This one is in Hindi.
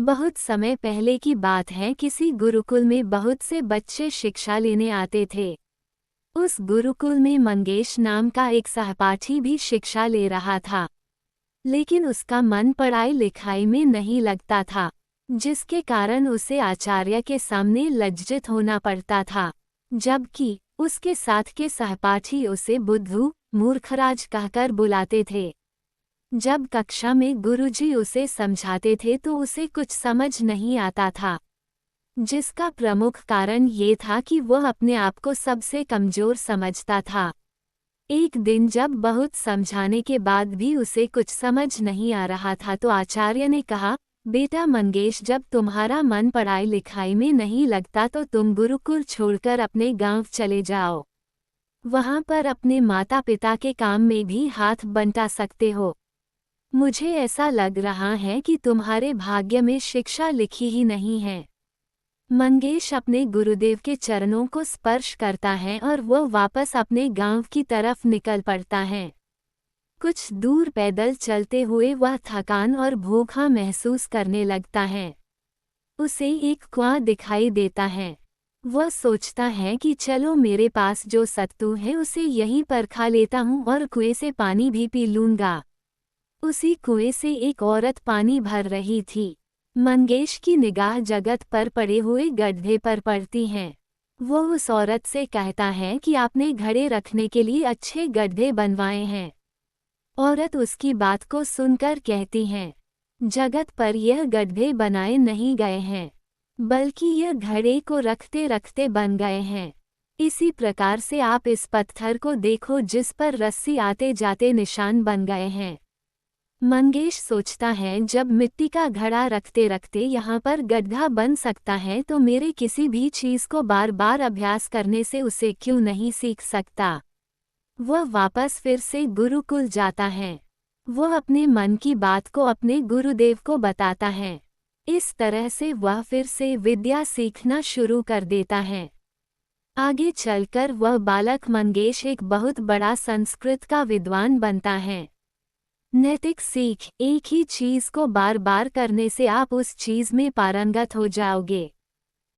बहुत समय पहले की बात है, किसी गुरुकुल में बहुत से बच्चे शिक्षा लेने आते थे। उस गुरुकुल में मंगेश नाम का एक सहपाठी भी शिक्षा ले रहा था, लेकिन उसका मन पढ़ाई लिखाई में नहीं लगता था, जिसके कारण उसे आचार्य के सामने लज्जित होना पड़ता था। जबकि उसके साथ के सहपाठी उसे बुद्धू, मूर्खराज कहकर बुलाते थे। जब कक्षा में गुरुजी उसे समझाते थे तो उसे कुछ समझ नहीं आता था, जिसका प्रमुख कारण ये था कि वह अपने आप को सबसे कमजोर समझता था। एक दिन जब बहुत समझाने के बाद भी उसे कुछ समझ नहीं आ रहा था तो आचार्य ने कहा, बेटा मंगेश, जब तुम्हारा मन पढ़ाई लिखाई में नहीं लगता तो तुम गुरुकुल छोड़कर अपने गांव चले जाओ। वहां पर अपने माता पिता के काम में भी हाथ बंटा सकते हो। मुझे ऐसा लग रहा है कि तुम्हारे भाग्य में शिक्षा लिखी ही नहीं है। मंगेश अपने गुरुदेव के चरणों को स्पर्श करता है और वह वापस अपने गांव की तरफ निकल पड़ता है। कुछ दूर पैदल चलते हुए वह थकान और भूखा महसूस करने लगता है। उसे एक कुआं दिखाई देता है। वह सोचता है कि चलो मेरे पास जो सत्तू है उसे यहीं पर खा लेता हूँ और कुएं से पानी भी पी लूँगा। उसी कुएं से एक औरत पानी भर रही थी। मंगेश की निगाह जगत पर पड़े हुए गड्ढे पर पड़ती है। वो उस औरत से कहता है कि आपने घड़े रखने के लिए अच्छे गड्ढे बनवाए हैं। औरत उसकी बात को सुनकर कहती है, जगत पर यह गड्ढे बनाए नहीं गए हैं, बल्कि यह घड़े को रखते रखते बन गए हैं। इसी प्रकार से आप इस पत्थर को देखो जिस पर रस्सी आते जाते निशान बन गए हैं। मंगेश सोचता है, जब मिट्टी का घड़ा रखते रखते यहाँ पर गड्ढा बन सकता है तो मेरे किसी भी चीज़ को बार बार अभ्यास करने से उसे क्यों नहीं सीख सकता। वह वापस फिर से गुरुकुल जाता है। वह अपने मन की बात को अपने गुरुदेव को बताता है। इस तरह से वह फिर से विद्या सीखना शुरू कर देता है। आगे चलकर वह बालक मंगेश एक बहुत बड़ा संस्कृत का विद्वान बनता है। नैतिक सीख, एक ही चीज़ को बार बार करने से आप उस चीज़ में पारंगत हो जाओगे।